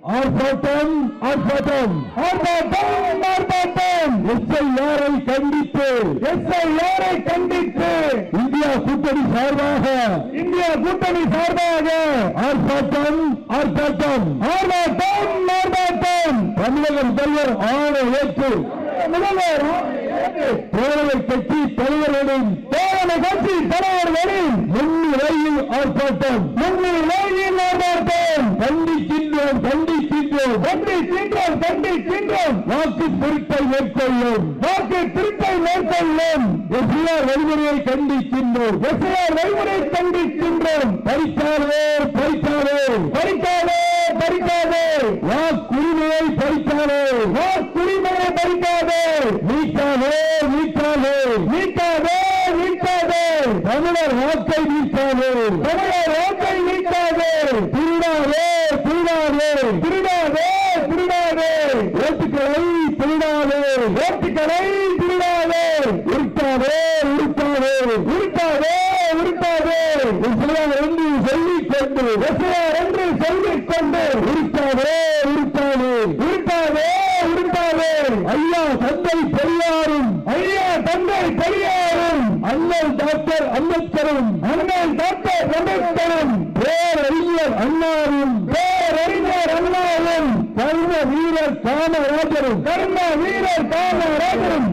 ஆர்ப்பாட்டம் ஆர்ப்பாட்டம் ஆர்ப்பாட்டம் ஆர்ப்பாட்டம். எஸ்ஐஆரை கண்டித்து இந்தியா கூட்டணி சார்பாக ஆர்ப்பாட்டம் ஆர்ப்பாட்டம் ஆர்ப்பாட்டம் ஆர்ப்பாட்டம். தமிழக முதல்வர் ஆணை ஏற்று தோழமை கட்சி தலைவர்களின் முன்னிலையில் ஆர்ப்பாட்டம் கண்டிக்கின்றோம் வாக்கு திருட்டை மேற்கொள்ளும் எஸ்ஐஆர் வழிமுறையை கண்டிக்கின்றோம் பறிக்காதே வாக்குரிமையை பறிக்காதே மீட்காதே தமிழர் வாக்கை மீட்காதே திருடாதே ஓட்டுக்களை திருடாதே உருட்டாதே என்று சொல்லிக்கொண்டு உருட்டாதே ஐயா தந்தை பெரியாரும் அண்ணல் டாக்டர் அம்பேத்கரும் பேரறிஞர் அண்ணாவும் கர்ம வீரர் காமராஜரும்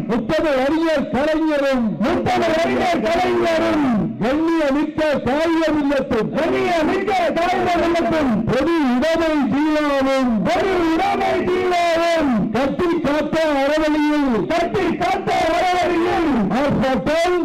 முப்பது அறிஞர் கலைஞரும் கண்ணியமிக்க காகிதம் இல்லத்தும் பொது உடைமை ஜீவாவும் கட்டி காத்த அறவழியில் ஆர்ப்பாட்டம்